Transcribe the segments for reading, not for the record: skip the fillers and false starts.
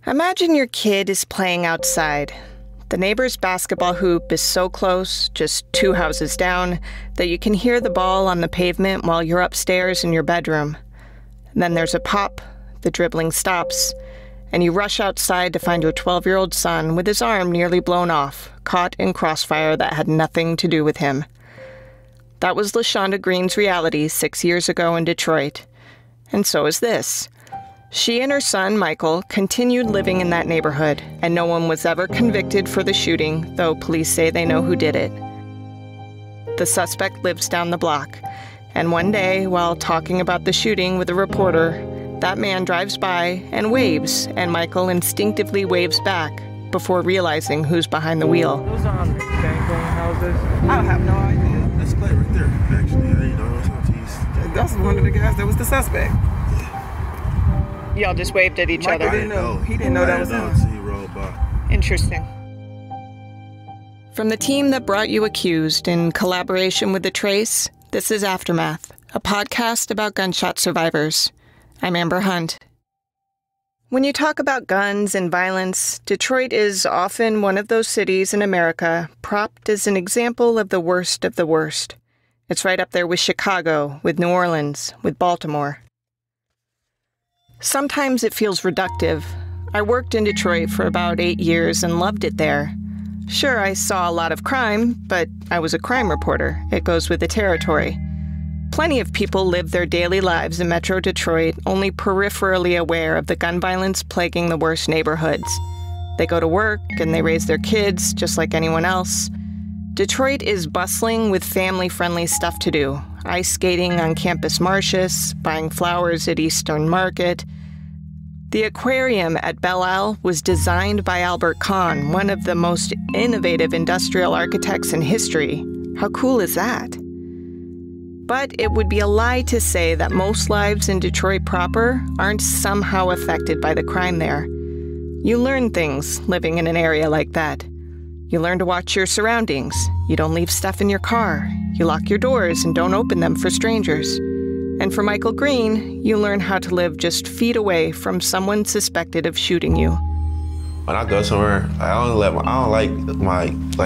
Imagine your kid is playing outside. The neighbor's basketball hoop is so close, just 2 houses down, that you can hear the ball on the pavement while you're upstairs in your bedroom. Then there's a pop, the dribbling stops, and you rush outside to find your 12-year-old son with his arm nearly blown off, caught in crossfire that had nothing to do with him. That was LaShonda Green's reality 6 years ago in Detroit. And so is this. She and her son, Michael, continued living in that neighborhood, and no one was ever convicted for the shooting, though police say they know who did it. The suspect lives down the block, and one day, while talking about the shooting with a reporter, that man drives by and waves, and Michael instinctively waves back before realizing who's behind the wheel. Those are gangbang houses. I have no idea. That's Clay right there, actually. I didn't know it was on tees. That's one of the guys that was the suspect. Y'all just waved at each Michael other. didn't know. He didn't know that was him. until he rolled by. Interesting. From the team that brought you Accused in collaboration with The Trace, this is Aftermath, a podcast about gunshot survivors. I'm Amber Hunt. When you talk about guns and violence, Detroit is often one of those cities in America propped as an example of the worst of the worst. It's right up there with Chicago, with New Orleans, with Baltimore. Sometimes it feels reductive. I worked in Detroit for about 8 years and loved it there. Sure, I saw a lot of crime, but I was a crime reporter. It goes with the territory. Plenty of people live their daily lives in Metro Detroit only peripherally aware of the gun violence plaguing the worst neighborhoods. They go to work and they raise their kids just like anyone else. Detroit is bustling with family-friendly stuff to do. Ice skating on campus marshes, buying flowers at Eastern Market. The aquarium at Belle Isle was designed by Albert Kahn, one of the most innovative industrial architects in history. How cool is that? But it would be a lie to say that most lives in Detroit proper aren't somehow affected by the crime there. You learn things living in an area like that. You learn to watch your surroundings. You don't leave stuff in your car. You lock your doors and don't open them for strangers. And for Michael Green, you learn how to live just feet away from someone suspected of shooting you. When I go somewhere, I don't like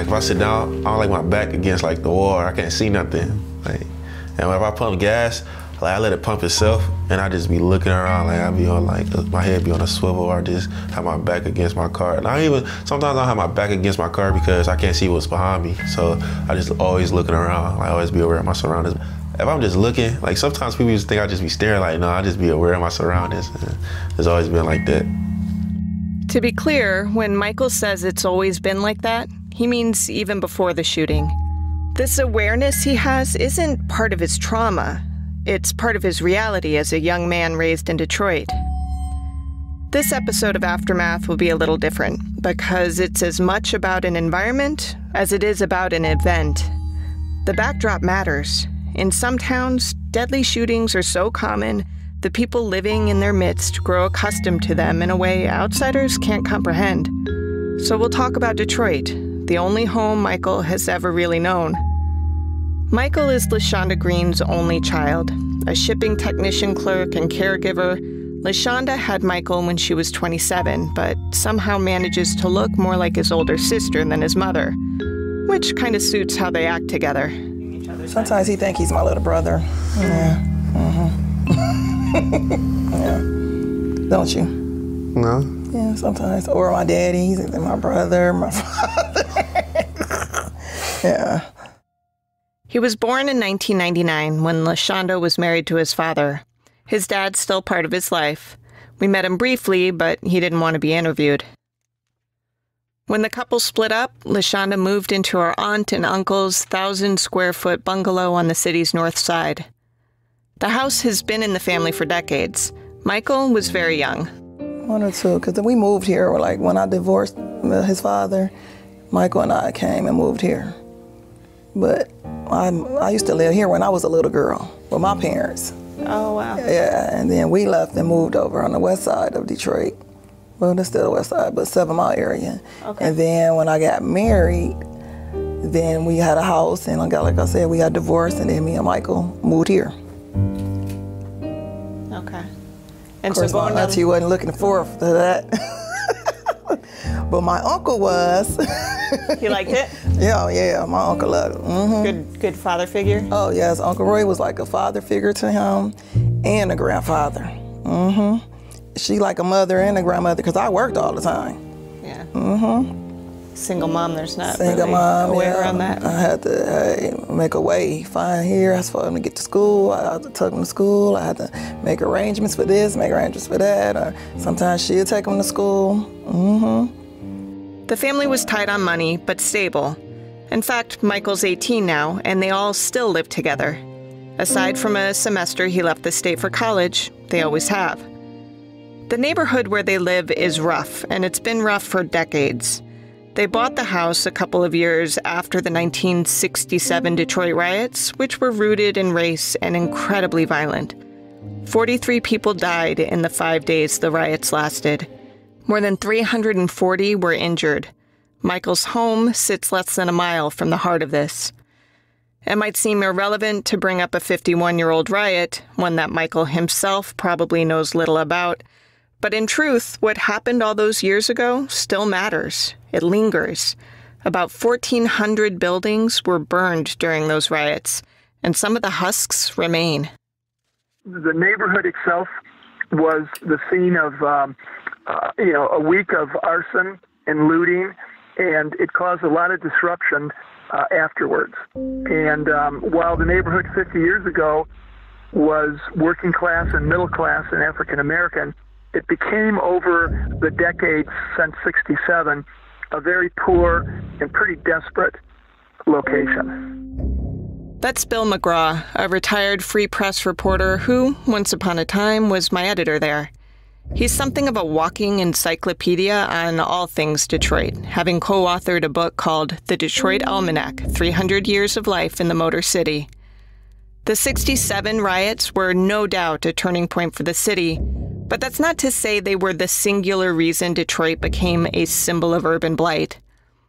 if I sit down, I don't like my back against like the wall. I can't see nothing. And if I pump gas, I let it pump itself, and I just be looking around, I be on my head be on a swivel, or I just have my back against my car. And sometimes I have my back against my car because I can't see what's behind me. So I just always looking around. I always be aware of my surroundings. If I'm just looking, sometimes people just think I just be staring, no, I just be aware of my surroundings. And it's always been like that. To be clear, when Michael says it's always been like that, he means even before the shooting. This awareness he has isn't part of his trauma. It's part of his reality as a young man raised in Detroit. This episode of Aftermath will be a little different because it's as much about an environment as it is about an event. The backdrop matters. In some towns, deadly shootings are so common, the people living in their midst grow accustomed to them in a way outsiders can't comprehend. So we'll talk about Detroit, the only home Michael has ever really known. Michael is LaShonda Green's only child. A shipping technician clerk and caregiver, LaShonda had Michael when she was 27, but somehow manages to look more like his older sister than his mother, which kind of suits how they act together. Sometimes he think he's my little brother. Yeah. Yeah. Don't you? No. Yeah, sometimes. Or my daddy, he's either my brother, my father. Yeah. He was born in 1999 when LaShonda was married to his father. His dad's still part of his life. We met him briefly, but he didn't want to be interviewed. When the couple split up, LaShonda moved into her aunt and uncle's 1,000-square-foot bungalow on the city's north side. The house has been in the family for decades. Michael was very young. 1 or 2, because we moved here, when I divorced his father, Michael and I came and moved here. But I used to live here when I was a little girl with my parents. Oh, wow. Yeah, and then we left and moved over on the west side of Detroit. Well, it's still the west side, but 7 Mile area. Okay. And then when I got married, then we had a house, and like I said, we got divorced, and then me and Michael moved here. Okay. And of course, my auntie wasn't looking forward to that. but my uncle was. He liked it? Yeah, my uncle loved it. Good father figure? Oh, yes, Uncle Roy was like a father figure to him and a grandfather. She like a mother and a grandmother because I worked all the time. Yeah. Single mom, there's not Single really mom, a way yeah. around that. I had to make a way, find here. I was for him to get to school. I had to take him to school. I had to make arrangements for this, make arrangements for that. Or sometimes she'd take him to school. The family was tight on money, but stable. In fact, Michael's 18 now, and they all still live together. Aside from a semester he left the state for college, they always have. The neighborhood where they live is rough, and it's been rough for decades. They bought the house a couple of years after the 1967 Detroit riots, which were rooted in race and incredibly violent. 43 people died in the 5 days the riots lasted. More than 340 were injured. Michael's home sits less than a mile from the heart of this. It might seem irrelevant to bring up a 51-year-old riot, one that Michael himself probably knows little about, but in truth, what happened all those years ago still matters. It lingers. About 1,400 buildings were burned during those riots, and some of the husks remain. The neighborhood itself was the scene of, a week of arson and looting, and it caused a lot of disruption afterwards. And while the neighborhood 50 years ago was working class and middle class and African American, it became over the decades since '67 a very poor and pretty desperate location. That's Bill McGraw, a retired Free Press reporter who, once upon a time, was my editor there. He's something of a walking encyclopedia on all things Detroit, having co-authored a book called The Detroit Almanac, 300 Years of Life in the Motor City. The '67 riots were no doubt a turning point for the city, but that's not to say they were the singular reason Detroit became a symbol of urban blight.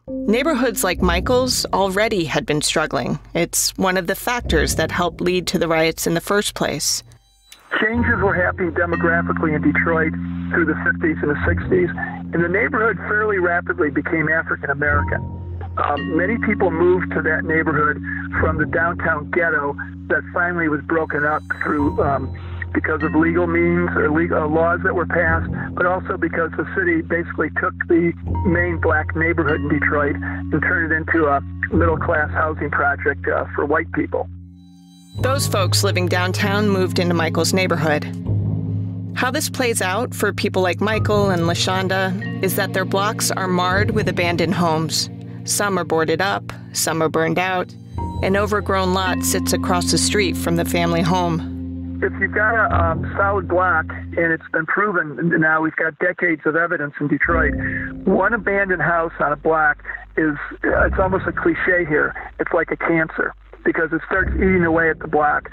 Neighborhoods like Michael's already had been struggling. It's one of the factors that helped lead to the riots in the first place. Changes were happening demographically in Detroit through the 50s and the 60s, and the neighborhood fairly rapidly became African American. Many people moved to that neighborhood from the downtown ghetto that finally was broken up through because of legal means or legal laws that were passed, but also because the city basically took the main black neighborhood in Detroit and turned it into a middle-class housing project for white people. Those folks living downtown moved into Michael's neighborhood. How this plays out for people like Michael and LaShonda is that their blocks are marred with abandoned homes. Some are boarded up, some are burned out. An overgrown lot sits across the street from the family home. If you've got a solid block, and it's been proven now, we've got decades of evidence in Detroit, one abandoned house on a block it's almost a cliche here. It's like a cancer because it starts eating away at the block.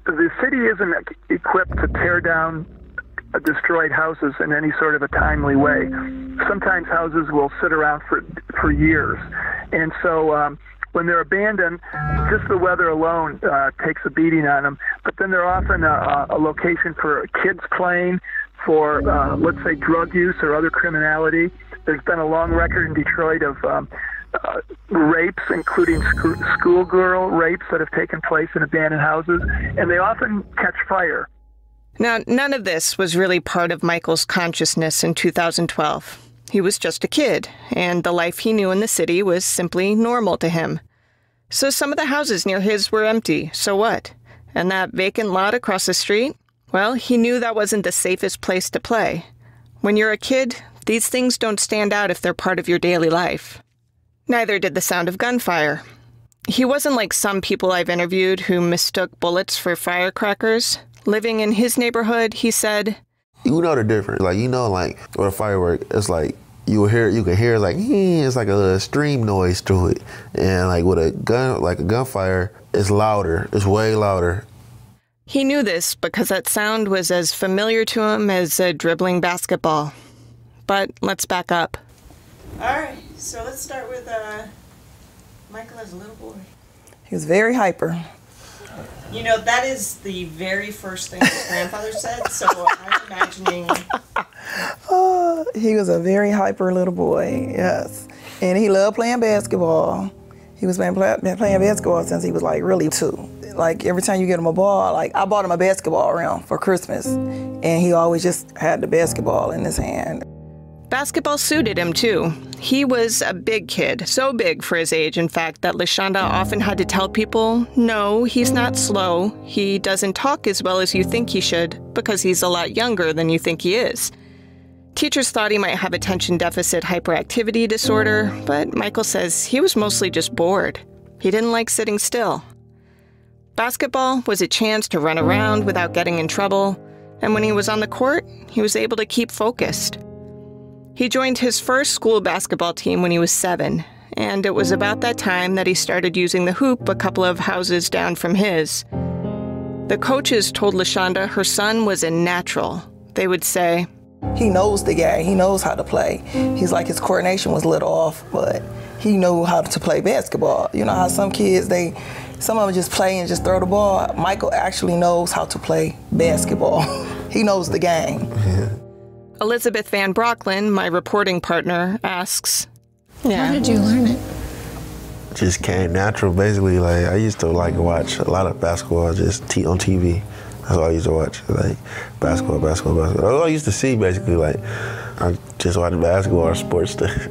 The city isn't equipped to tear down destroyed houses in any sort of a timely way. Sometimes houses will sit around for years. And so when they're abandoned, just the weather alone takes a beating on them. But then they're often a location for kids playing, for, let's say, drug use or other criminality. There's been a long record in Detroit of rapes, including schoolgirl rapes that have taken place in abandoned houses, and they often catch fire. Now, none of this was really part of Michael's consciousness in 2012. He was just a kid, and the life he knew in the city was simply normal to him. So some of the houses near his were empty, so what? And that vacant lot across the street? Well, he knew that wasn't the safest place to play. When you're a kid, these things don't stand out if they're part of your daily life. Neither did the sound of gunfire. He wasn't like some people I've interviewed who mistook bullets for firecrackers. Living in his neighborhood, he said, You know the difference. Like, with a firework, it's like you can hear like, it's like a stream noise to it. And like with a gunfire, it's louder. It's way louder. He knew this because that sound was as familiar to him as a dribbling basketball. But let's back up. All right, so let's start with Michael as a little boy. He was very hyper. You know, that is the very first thing his grandfather said, so I'm imagining... He was a very hyper little boy, yes. And he loved playing basketball. He was been playing basketball since he was like really 2. Like every time you get him a ball, like I bought him a basketball rim for Christmas, and he always just had the basketball in his hand. Basketball suited him too. He was a big kid, so big for his age, in fact, that LaShonda often had to tell people, no, he's not slow. He doesn't talk as well as you think he should, because he's a lot younger than you think he is. Teachers thought he might have attention deficit hyperactivity disorder, but Michael says he was mostly just bored. He didn't like sitting still. Basketball was a chance to run around without getting in trouble, and when he was on the court, he was able to keep focused. He joined his first school basketball team when he was 7, and it was about that time that he started using the hoop a couple of houses down from his. The coaches told LaShonda her son was a natural. They would say, he knows the game. He knows how to play. He's like his coordination was a little off, but he knew how to play basketball. You know how some kids, some of them just play and just throw the ball. Michael actually knows how to play basketball. He knows the game. Yeah. Elizabeth Van Brocklin, my reporting partner, asks, How did you learn it? Just came natural, basically. Like I used to like watch a lot of basketball just on TV. That's all I used to watch, like basketball. That's all I used to see, basically. Like I just watched basketball or sports stuff.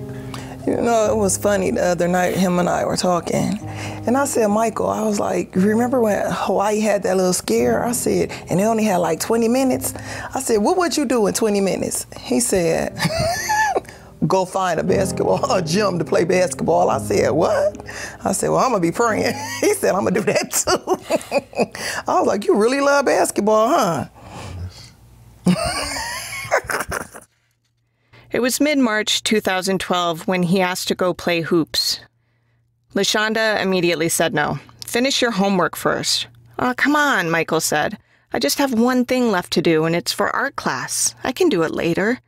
You know, it was funny the other night, him and I were talking, and I said, Michael, I was like, remember when Hawaii had that little scare? I said, and they only had like 20 minutes? I said, what would you do in 20 minutes? He said, go find a gym to play basketball. I said, what? I said, well, I'm gonna be praying. He said, I'm gonna do that too. I was like, you really love basketball, huh? It was mid-March 2012 when he asked to go play hoops. LaShonda immediately said no. Finish your homework first. Oh, come on, Michael said. I just have one thing left to do, and it's for art class. I can do it later.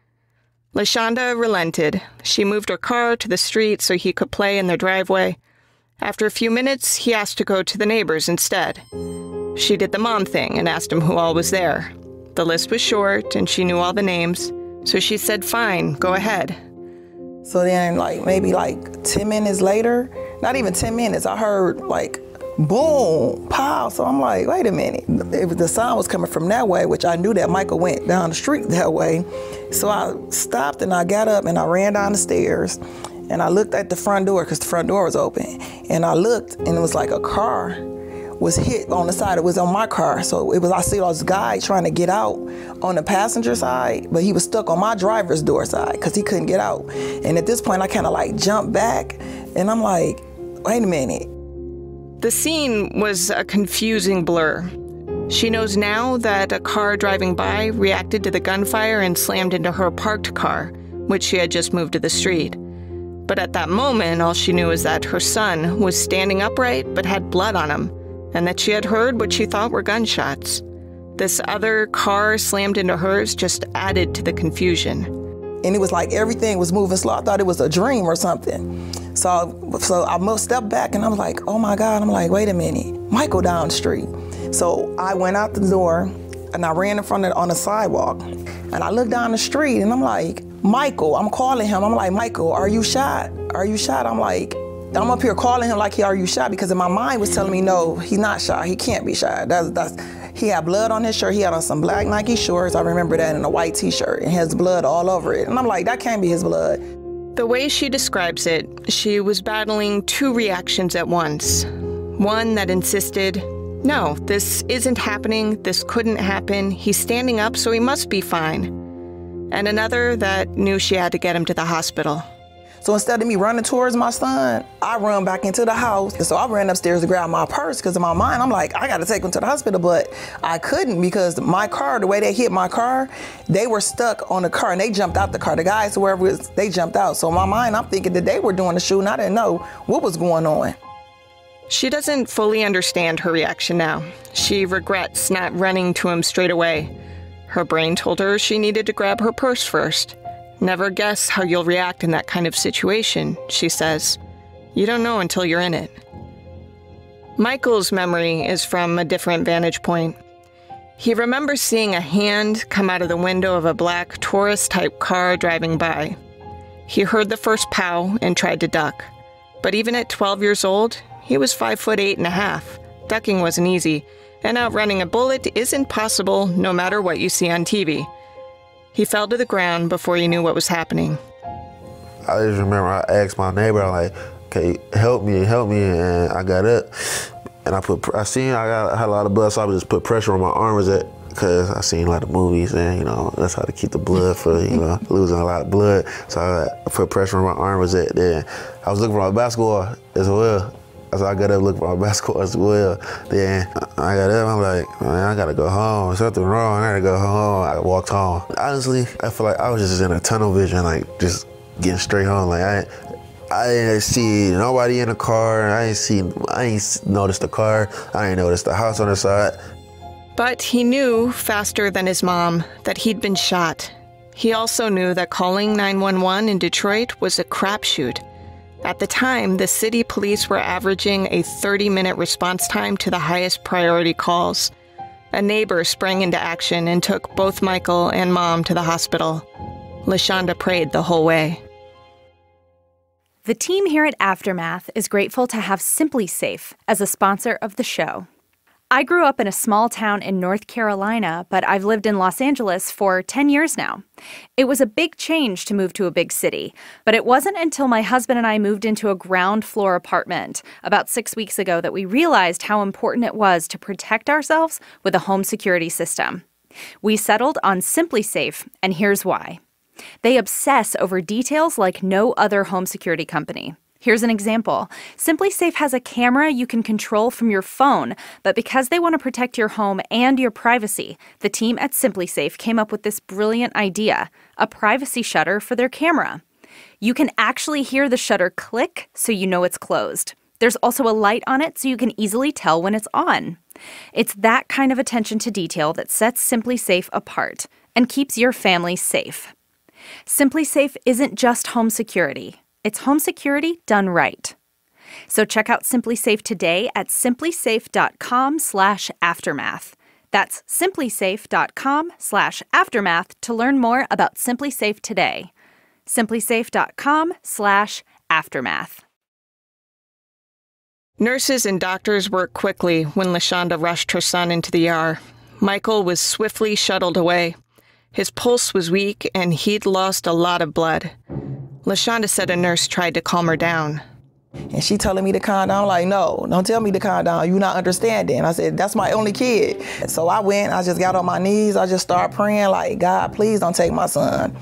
LaShonda relented. She moved her car to the street so he could play in their driveway. After a few minutes, he asked to go to the neighbors instead. She did the mom thing and asked him who all was there. The list was short, and she knew all the names. So she said, fine, go ahead. So then maybe 10 minutes later, not even 10 minutes, I heard boom, pow. So I'm like, wait a minute. The sound was coming from that way, which I knew that Michael went down the street that way. So I stopped and I got up and I ran down the stairs and I looked at the front door because the front door was open. And I looked and it was like a car was hit on the side. It was on my car. So I see this guy trying to get out on the passenger side, but he was stuck on my driver's door side because he couldn't get out. And at this point, I kind of jumped back and I'm like, wait a minute. The scene was a confusing blur. She knows now that a car driving by reacted to the gunfire and slammed into her parked car, which she had just moved to the street. But at that moment, all she knew is that her son was standing upright but had blood on him, and that she had heard what she thought were gunshots. This other car slammed into hers just added to the confusion. And it was like everything was moving slow. I thought it was a dream or something. So I stepped back and I was like, oh my God. I'm like, wait a minute, Michael down the street. So I went out the door and I ran in front of on the sidewalk. And I looked down the street and I'm like, Michael, I'm calling him. I'm like, Michael, are you shot? Are you shot? I'm up here calling him like, are you shot? Because in my mind was telling me, no, he's not shot. He can't be shot. He had blood on his shirt. He had on some black Nike shorts. I remember that, and a white t-shirt. And has blood all over it. And I'm like, that can't be his blood. The way she describes it, she was battling two reactions at once. One that insisted, no, this isn't happening. This couldn't happen. He's standing up, so he must be fine. And another that knew she had to get him to the hospital. So instead of me running towards my son, I run back into the house. And so I ran upstairs to grab my purse because in my mind, I'm like, I got to take him to the hospital. But I couldn't because my car, the way they hit my car, they were stuck on the car and they jumped out the car. The guys, whoever it was, they jumped out. So in my mind, I'm thinking that they were doing the shooting. I didn't know what was going on. She doesn't fully understand her reaction now. She regrets not running to him straight away. Her brain told her she needed to grab her purse first. Never guess how you'll react in that kind of situation, she says. You don't know until you're in it. Michael's memory is from a different vantage point. He remembers seeing a hand come out of the window of a black Taurus-type car driving by. He heard the first pow and tried to duck. But even at 12 years old, he was 5'8.5". Ducking wasn't easy, and outrunning a bullet isn't possible no matter what you see on TV. He fell to the ground before he knew what was happening. I just remember I asked my neighbor, I'm like, okay, help me, and I got up, and I had a lot of blood, so I would just put pressure on my arm because I seen a lot of movies, and that's how to keep the blood for losing a lot of blood. So I put pressure on my arm. Then I was looking for my basketball as well. So I got up looking for my basketball as well. Then I got up, I'm like, man, I gotta go home. There's something wrong. I gotta go home. I walked home. Honestly, I feel like I was just in a tunnel vision, like just getting straight home. Like I didn't see nobody in the car. I ain't noticed the car. I ain't noticed the house on the side. But he knew faster than his mom that he'd been shot. He also knew that calling 911 in Detroit was a crapshoot. At the time, the city police were averaging a 30-minute response time to the highest priority calls. A neighbor sprang into action and took both Michael and Mom to the hospital. LaShonda prayed the whole way. The team here at Aftermath is grateful to have Simply Safe as a sponsor of the show. I grew up in a small town in North Carolina, but I've lived in Los Angeles for 10 years now. It was a big change to move to a big city, but it wasn't until my husband and I moved into a ground floor apartment about 6 weeks ago that we realized how important it was to protect ourselves with a home security system. We settled on Simply Safe, and here's why. They obsess over details like no other home security company. Here's an example. Simply Safe has a camera you can control from your phone, but because they want to protect your home and your privacy, the team at Simply Safe came up with this brilliant idea, a privacy shutter for their camera. You can actually hear the shutter click so you know it's closed. There's also a light on it so you can easily tell when it's on. It's that kind of attention to detail that sets Simply Safe apart and keeps your family safe. Simply Safe isn't just home security. It's home security done right. So check out Simply Safe today at simplysafe.com/aftermath. That's simplysafe.com/aftermath to learn more about Simply Safe today. simplysafe.com/aftermath. Nurses and doctors worked quickly when LaShonda rushed her son into the ER. Michael was swiftly shuttled away. His pulse was weak, and he'd lost a lot of blood. LaShonda said a nurse tried to calm her down. And she telling me to calm down. I'm like, no, don't tell me to calm down. You're not understanding. I said, that's my only kid. So I just got on my knees. I just started praying like, God, please don't take my son.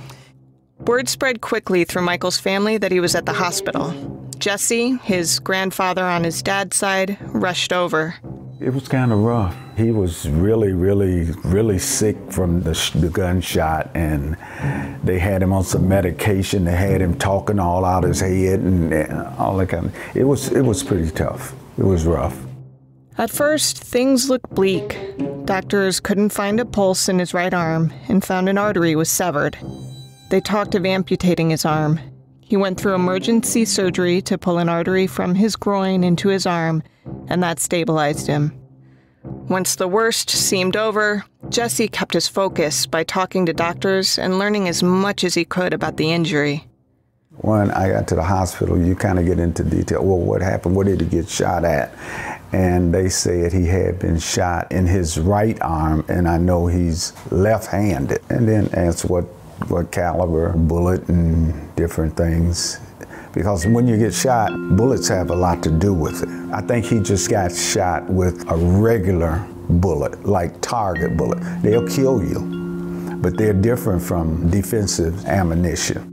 Word spread quickly through Michael's family that he was at the hospital. Jesse, his grandfather on his dad's side, rushed over. It was kind of rough. He was really sick from the gunshot, and they had him on some medication. They had him talking all out his head and all that kind of. It was pretty tough. It was rough. At first, things looked bleak. Doctors couldn't find a pulse in his right arm and found an artery was severed. They talked of amputating his arm. He went through emergency surgery to pull an artery from his groin into his arm, and that stabilized him. Once the worst seemed over, Jesse kept his focus by talking to doctors and learning as much as he could about the injury. When I got to the hospital, you kind of get into detail. Well, what happened? What did he get shot at? And they said he had been shot in his right arm, and I know he's left-handed. And then asked what caliber bullet and different things. Because when you get shot, bullets have a lot to do with it. I think he just got shot with a regular bullet, like target bullet. They'll kill you, but they're different from defensive ammunition.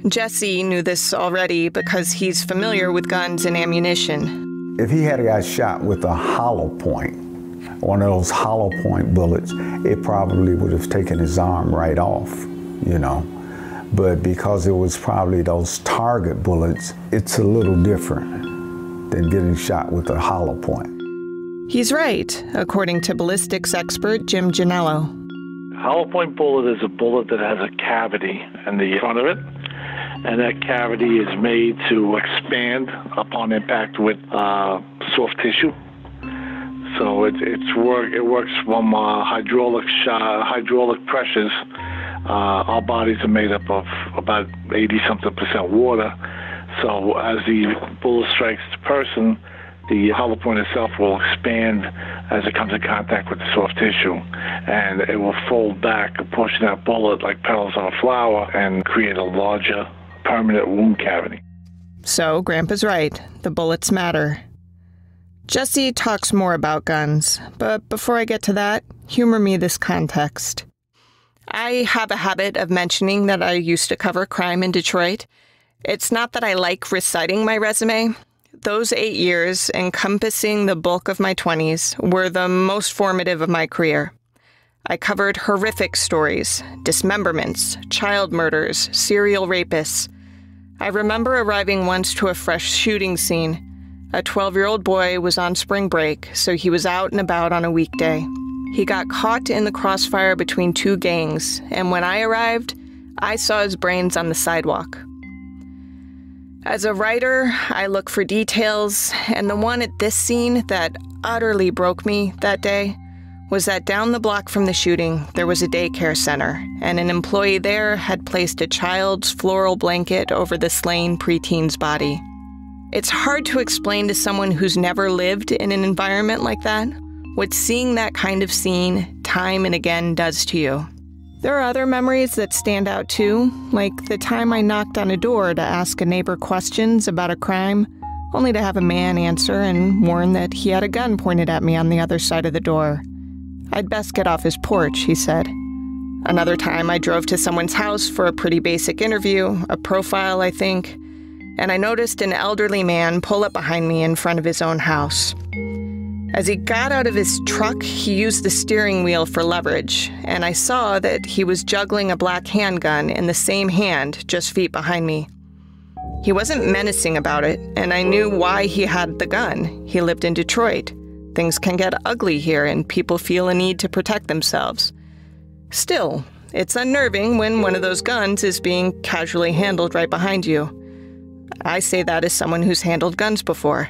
Jesse knew this already because he's familiar with guns and ammunition. If he had got shot with a hollow point, one of those hollow point bullets, it probably would have taken his arm right off, you know. But because it was probably those target bullets, it's a little different than getting shot with a hollow point. He's right, according to ballistics expert Jim Janello. Hollow point bullet is a bullet that has a cavity in the front of it, and that cavity is made to expand upon impact with soft tissue. So it works from hydraulic pressures. Our bodies are made up of about 80-something% water. So as the bullet strikes the person, the hollow point itself will expand as it comes in contact with the soft tissue, and it will fold back a portion of that bullet like petals on a flower and create a larger permanent wound cavity. So, Grandpa's right. The bullets matter. Jesse talks more about guns, but before I get to that, humor me this context. I have a habit of mentioning that I used to cover crime in Detroit. It's not that I like reciting my resume. Those 8 years, encompassing the bulk of my 20s, were the most formative of my career. I covered horrific stories, dismemberments, child murders, serial rapists. I remember arriving once to a fresh shooting scene. A 12-year-old boy was on spring break, so he was out and about on a weekday. He got caught in the crossfire between two gangs, and when I arrived, I saw his brains on the sidewalk. As a writer, I look for details, and the one at this scene that utterly broke me that day was that down the block from the shooting, there was a daycare center, and an employee there had placed a child's floral blanket over the slain preteen's body. It's hard to explain to someone who's never lived in an environment like that what seeing that kind of scene time and again does to you. There are other memories that stand out too, like the time I knocked on a door to ask a neighbor questions about a crime, only to have a man answer and warn that he had a gun pointed at me on the other side of the door. I'd best get off his porch, he said. Another time I drove to someone's house for a pretty basic interview, a profile, I think, and I noticed an elderly man pull up behind me in front of his own house. As he got out of his truck, he used the steering wheel for leverage, and I saw that he was juggling a black handgun in the same hand just feet behind me. He wasn't menacing about it, and I knew why he had the gun. He lived in Detroit. Things can get ugly here, and people feel a need to protect themselves. Still, it's unnerving when one of those guns is being casually handled right behind you. I say that as someone who's handled guns before.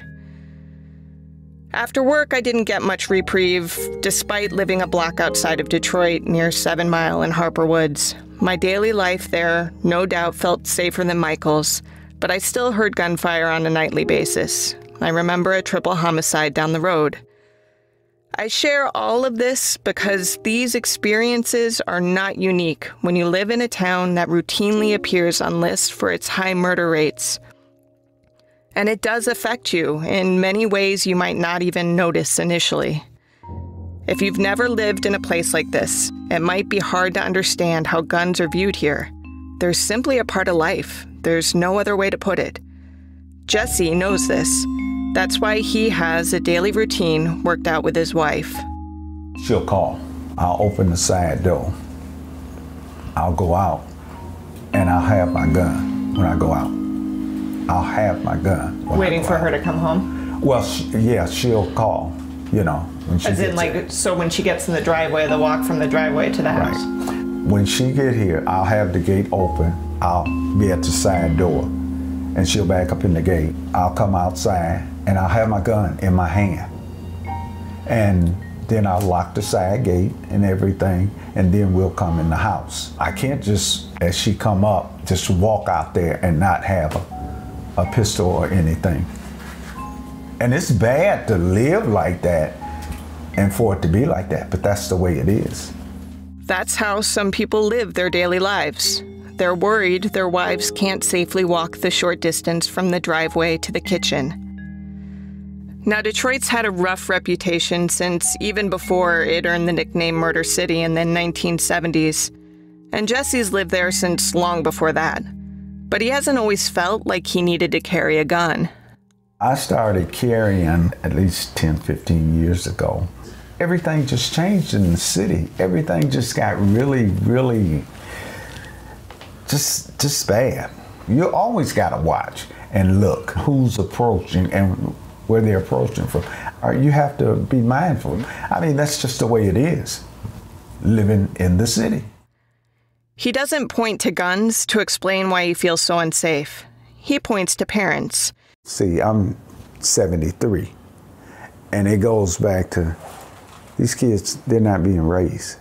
After work, I didn't get much reprieve, despite living a block outside of Detroit near 7 Mile and Harper Woods. My daily life there no doubt felt safer than Michael's, but I still heard gunfire on a nightly basis. I remember a triple homicide down the road. I share all of this because these experiences are not unique when you live in a town that routinely appears on lists for its high murder rates. And it does affect you in many ways you might not even notice initially. If you've never lived in a place like this, it might be hard to understand how guns are viewed here. They're simply a part of life. There's no other way to put it. Jesse knows this. That's why he has a daily routine worked out with his wife. She'll call. I'll open the side door. I'll go out, and I'll have my gun when I go out. I'll have my gun. Waiting for her to come home? Well, yeah, she'll call, when she As in, so when she gets in the driveway, the walk from the driveway to the house? Right. When she get here, I'll have the gate open. I'll be at the side door, and she'll back up in the gate. I'll come outside, and I'll have my gun in my hand. And then I'll lock the side gate and everything, and then we'll come in the house. I can't just, as she come up, just walk out there and not have a pistol or anything. And it's bad to live like that and for it to be like that, but that's the way it is. That's how some people live their daily lives. They're worried their wives can't safely walk the short distance from the driveway to the kitchen. Now, Detroit's had a rough reputation since even before it earned the nickname Murder City in the 1970s. And Jesse's lived there since long before that. But he hasn't always felt like he needed to carry a gun. I started carrying at least 10, 15 years ago. Everything just changed in the city. Everything just got really, really just bad. You always got to watch and look who's approaching and where they're approaching from. You have to be mindful. I mean, that's just the way it is, living in the city. He doesn't point to guns to explain why he feels so unsafe. He points to parents. See, I'm 73, And it goes back to these kids, they're not being raised.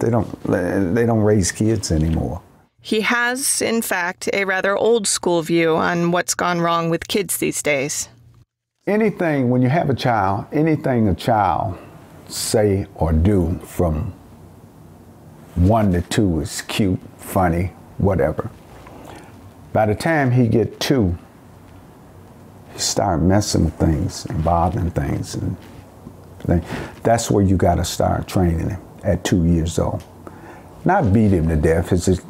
They don't raise kids anymore. He has, in fact, a rather old school view on what's gone wrong with kids these days. Anything, when you have a child, anything a child say or do from 1 to 2 is cute, funny, whatever. By the time he get 2, he start messing with things and bothering things. And that's where you got to start training him at 2 years old. Not beat him to death. His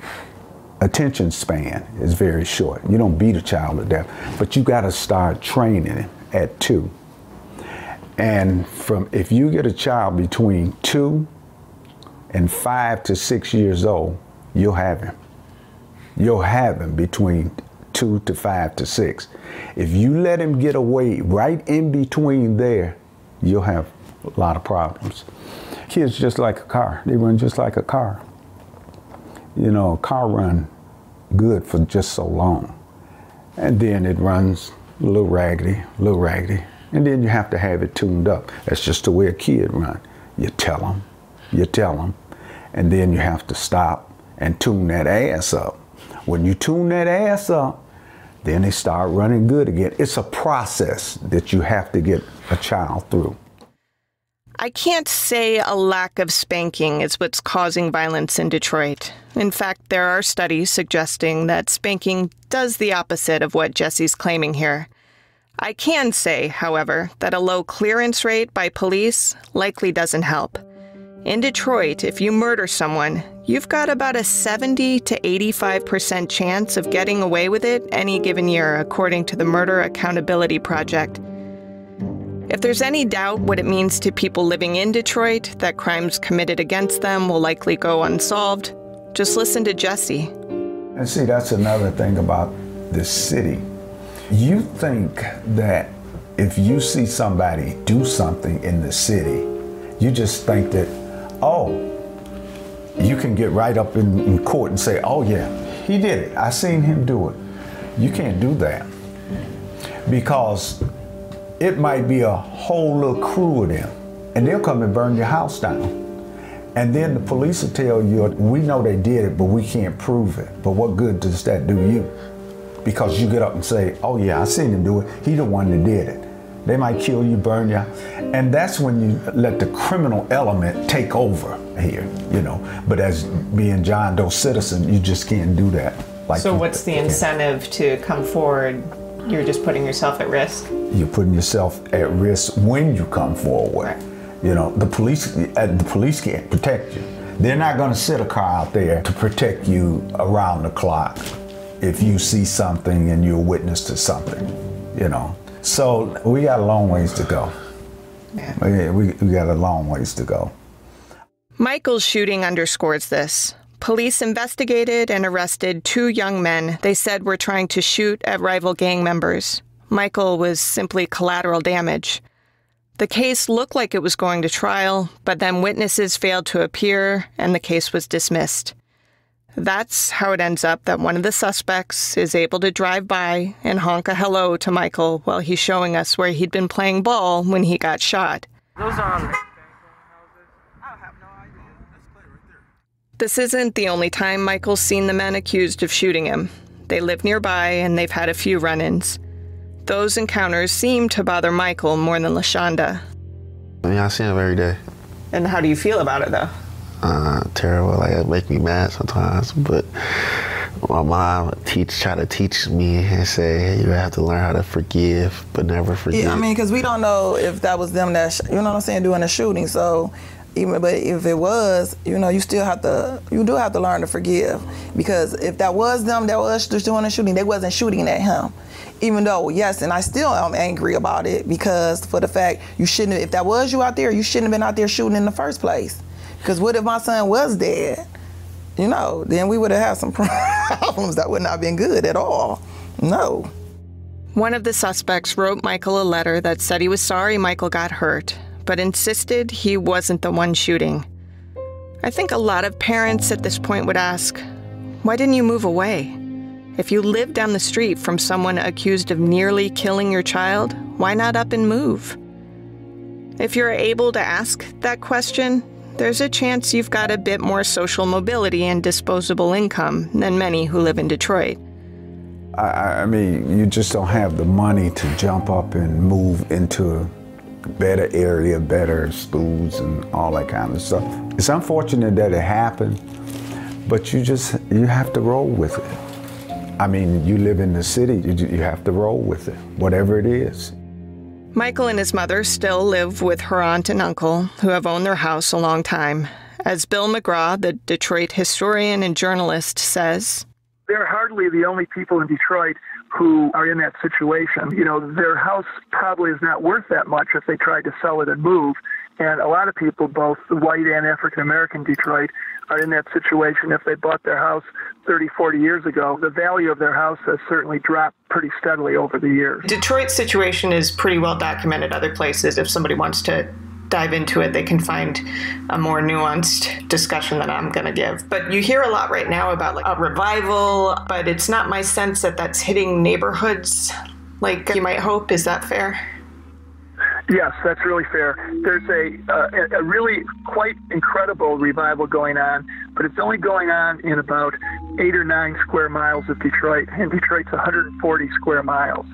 attention span is very short. You don't beat a child to death, but you got to start training him at 2. And if you get a child between 2 and 5 to 6 years old, you'll have him. You'll have him between 2 to 5 to 6. If you let him get away right in between there, you'll have a lot of problems. Kids just like a car. They run just like a car. You know, a car run good for just so long. And then it runs a little raggedy, and then you have to have it tuned up. That's just the way a kid runs. You tell them, and then you have to stop and tune that ass up. When you tune that ass up, then they start running good again. It's a process that you have to get a child through. I can't say a lack of spanking is what's causing violence in Detroit. In fact, there are studies suggesting that spanking does the opposite of what Jesse's claiming here. I can say, however, that a low clearance rate by police likely doesn't help. In Detroit, if you murder someone, you've got about a 70 to 85% chance of getting away with it any given year, according to the Murder Accountability Project. If there's any doubt what it means to people living in Detroit that crimes committed against them will likely go unsolved, just listen to Jesse. And see, that's another thing about this city. You think that if you see somebody do something in the city, you just think that, oh, you can get right up in court and say, oh yeah, he did it. I seen him do it. You can't do that, because it might be a whole little crew of them, and they'll come and burn your house down. And then the police will tell you, we know they did it, but we can't prove it. But what good does that do you? Because you get up and say, oh yeah, I seen him do it. He the one that did it. They might kill you, burn you. And that's when you let the criminal element take over here, you know. But as being John Doe citizen, you just can't do that. So what's the incentive to come forward? You're just putting yourself at risk? You're putting yourself at risk when you come forward. Right. You know, the police can't protect you. They're not going to sit a car out there to protect you around the clock if you see something and you're a witness to something, you know. So we got a long ways to go. Yeah. We got a long ways to go. Michael's shooting underscores this. Police investigated and arrested 2 young men they said were trying to shoot at rival gang members. Michael was simply collateral damage. The case looked like it was going to trial, but then witnesses failed to appear and the case was dismissed. That's how it ends up that one of the suspects is able to drive by and honk a hello to Michael while he's showing us where he'd been playing ball when he got shot. Those are This isn't the only time Michael's seen the men accused of shooting him. They live nearby and they've had a few run-ins. Those encounters seem to bother Michael more than LaShonda. I see him every day. And how do you feel about it, though? Terrible. Like, it makes me mad sometimes. But my mom try to teach me and say, hey, you have to learn how to forgive, but never forget. Yeah, I mean, because we don't know if that was them that, you know what I'm saying, doing the shooting. So, but if it was, you know, you do have to learn to forgive. Because if that was them that was just doing the shooting, they wasn't shooting at him. Even though, yes, and I still am angry about it, because for the fact if that was you out there, you shouldn't have been out there shooting in the first place. Because what if my son was dead? You know, then we would have had some problems that would not have been good at all. No. One of the suspects wrote Michael a letter that said he was sorry Michael got hurt, but insisted he wasn't the one shooting. I think a lot of parents at this point would ask, why didn't you move away? If you live down the street from someone accused of nearly killing your child, why not up and move? If you're able to ask that question, there's a chance you've got a bit more social mobility and disposable income than many who live in Detroit. I mean, you just don't have the money to jump up and move into a better area, better schools and all that kind of stuff. It's unfortunate that it happened, but you have to roll with it. I mean, you live in the city, you have to roll with it, whatever it is. Michael and his mother still live with her aunt and uncle, who have owned their house a long time. As Bill McGraw, the Detroit historian and journalist, says, they're hardly the only people in Detroit who are in that situation. You know, their house probably is not worth that much if they tried to sell it and move. And a lot of people, both white and African-American Detroit, are in that situation. If they bought their house 30, 40 years ago, the value of their house has certainly dropped pretty steadily over the years. Detroit's situation is pretty well documented other places. If somebody wants to dive into it, they can find a more nuanced discussion than I'm going to give. But you hear a lot right now about like a revival, but it's not my sense that that's hitting neighborhoods like you might hope. Is that fair? Yes, that's really fair. There's a really quite incredible revival going on, but it's only going on in about 8 or 9 square miles of Detroit, and Detroit's 140 square miles.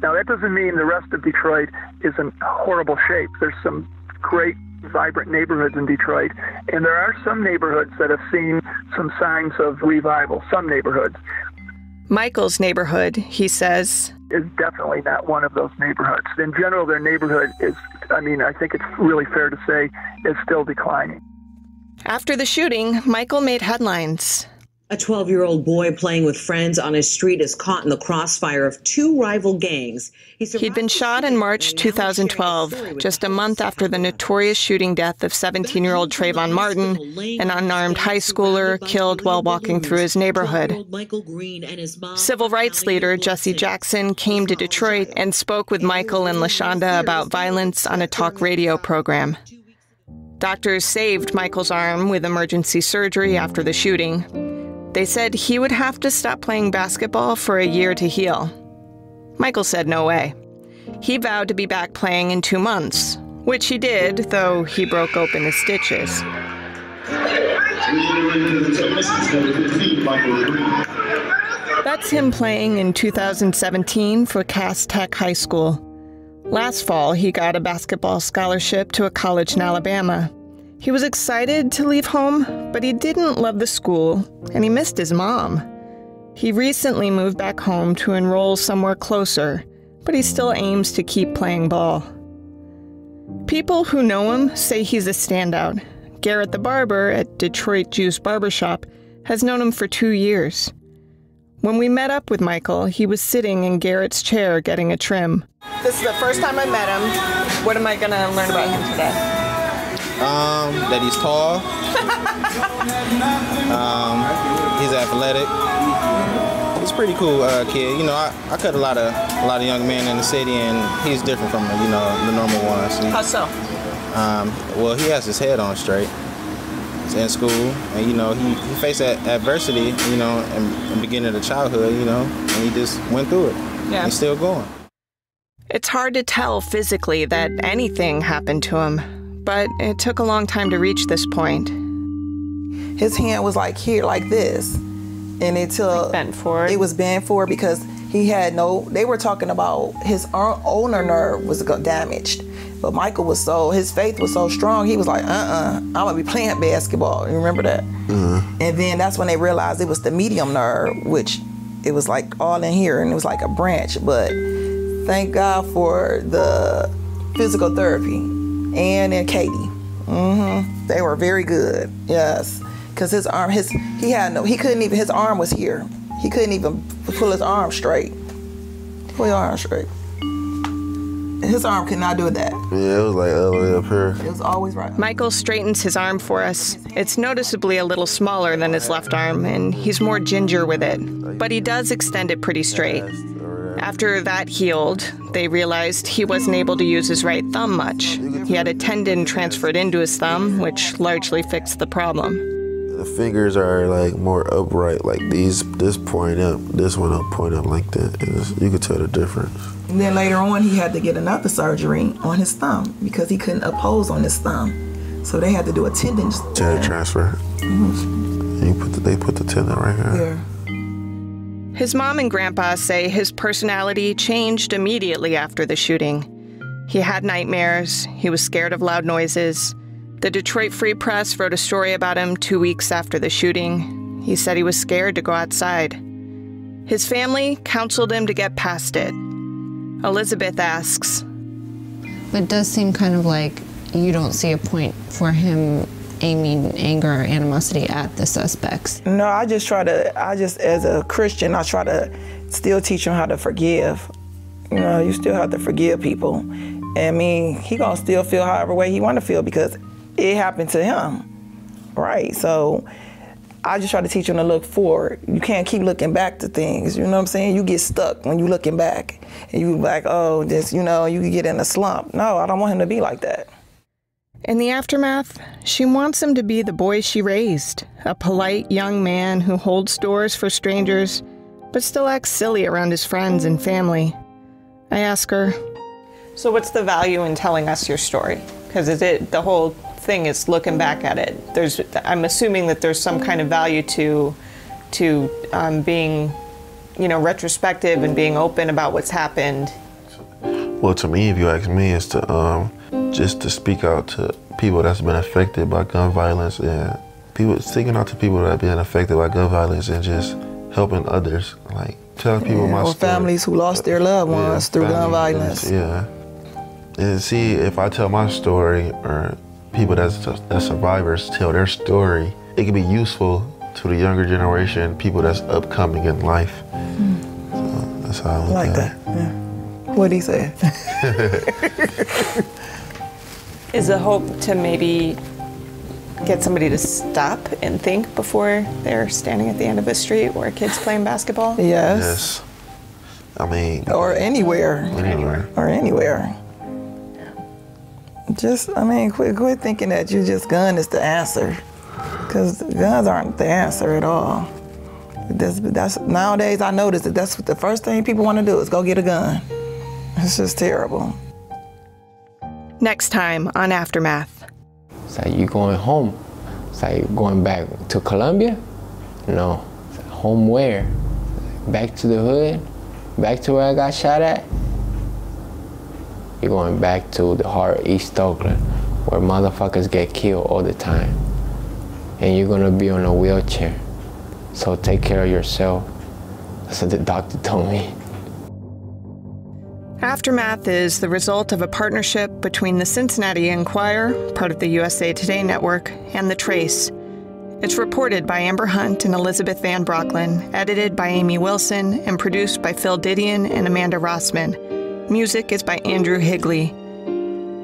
Now, that doesn't mean the rest of Detroit is in horrible shape. There's some great, vibrant neighborhoods in Detroit, and there are some neighborhoods that have seen some signs of revival, some neighborhoods. Michael's neighborhood, he says, is definitely not one of those neighborhoods. In general, their neighborhood is, I think it's really fair to say, is still declining. After the shooting, Michael made headlines. A 12-year-old boy playing with friends on his street is caught in the crossfire of 2 rival gangs. He'd been shot in March 2012, just a month after the notorious shooting death of 17-year-old Trayvon Martin, an unarmed high schooler killed while walking through his neighborhood. Civil rights leader Jesse Jackson came to Detroit and spoke with Michael and LaShonda about violence on a talk radio program. Doctors saved Michael's arm with emergency surgery after the shooting. They said he would have to stop playing basketball for a year to heal. Michael said no way. He vowed to be back playing in 2 months, which he did, though he broke open his stitches. That's him playing in 2017 for Cass Tech High School. Last fall, he got a basketball scholarship to a college in Alabama. He was excited to leave home, but he didn't love the school, and he missed his mom. He recently moved back home to enroll somewhere closer, but he still aims to keep playing ball. People who know him say he's a standout. Garrett the barber at Detroit Juice Barbershop has known him for 2 years. When we met up with Michael, he was sitting in Garrett's chair getting a trim. This is the first time I met him. What am I going to learn about him today? That he's tall. He's athletic. He's a pretty cool kid. You know, I cut a lot of young men in the city, and he's different from the normal ones. How so? Well, he has his head on straight. He's in school, and he faced that adversity, in the beginning of the childhood, and he just went through it. Yeah. He's still going. It's hard to tell physically that anything happened to him, but it took a long time to reach this point. His hand was like here, like this, and like bent forward. It was bent forward because he had they were talking about his ulnar nerve was damaged. But Michael his faith was so strong, he was like, I'm gonna be playing basketball. You remember that? Mm-hmm. And then that's when they realized it was the medium nerve, which it was like all in here, and it was like a branch. But thank God for the physical therapy, Ann and Katie. Mm-hmm. They were very good, yes. Because his arm, his arm was here. He couldn't even pull his arm straight. Pull your arm straight. His arm could not do that. Yeah, it was like all the way up here. It was always right. Michael straightens his arm for us. It's noticeably a little smaller than his left arm, and he's more ginger with it. But he does extend it pretty straight. After that healed, they realized he wasn't able to use his right thumb much. He had a tendon transferred into his thumb, which largely fixed the problem. The fingers are like more upright, like this point up, this one up, point up like that. You could tell the difference. And then later on, he had to get another surgery on his thumb because he couldn't oppose on his thumb. So they had to do a tendon transfer. Mm-hmm. They put the tendon right here. Yeah. His mom and grandpa say his personality changed immediately after the shooting. He had nightmares. He was scared of loud noises. The Detroit Free Press wrote a story about him 2 weeks after the shooting. He said he was scared to go outside. His family counseled him to get past it. Elizabeth asks, But it does seem kind of like you don't see a point for him aiming anger or animosity at the suspects. No, I just as a Christian, I try to still teach him how to forgive. You know, you still have to forgive people. And I mean, he gonna still feel however way he wanna feel because it happened to him, right? So I just try to teach him to look forward. You can't keep looking back to things, you know what I'm saying? You get stuck when you're looking back. And you like, oh, this, you know, you can get in a slump. No, I don't want him to be like that. In the aftermath, she wants him to be the boy she raised, a polite young man who holds doors for strangers, but still acts silly around his friends and family. I ask her, so what's the value in telling us your story? Because the whole thing is looking back at it. I'm assuming that there's some kind of value to being, you know, retrospective and being open about what's happened. Well, to me, if you ask me, it's to just to speak out to people that's been affected by gun violence, and speaking out to people that have been affected by gun violence, and just helping others, like telling people my story. Or families who lost their loved ones through gun violence. Yeah, and see if I tell my story, or people that's survivors tell their story, it can be useful to the younger generation, people that's upcoming in life. So that's how I look like at that. Yeah. What'd he say? Is the hope to maybe get somebody to stop and think before they're standing at the end of a street where a kid's playing basketball? Yes. I mean... Or anywhere. Or anywhere. Just, I mean, quit thinking that gun is the answer. Because guns aren't the answer at all. That's nowadays I notice that that's what the first thing people want to do is go get a gun. It's just terrible. Next time on Aftermath. It's like, you going home? It's like, going back to Colombia? No. Like, home where? Back to the hood? Back to where I got shot at? You're going back to the heart of East Oakland, where motherfuckers get killed all the time. And you're gonna be on a wheelchair. So take care of yourself. That's what the doctor told me. Aftermath is the result of a partnership between the Cincinnati Enquirer, part of the USA Today network, and The Trace. It's reported by Amber Hunt and Elizabeth Van Brocklin, edited by Amy Wilson, and produced by Phil Didion and Amanda Rossman. Music is by Andrew Higley.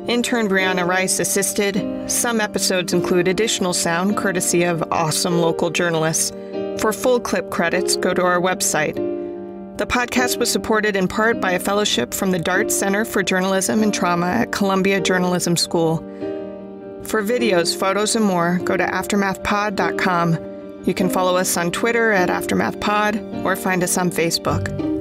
Intern Brianna Rice assisted. Some episodes include additional sound courtesy of awesome local journalists. For full clip credits, go to our website. The podcast was supported in part by a fellowship from the Dart Center for Journalism and Trauma at Columbia Journalism School. For videos, photos, and more, go to aftermathpod.com. You can follow us on Twitter at AftermathPod or find us on Facebook.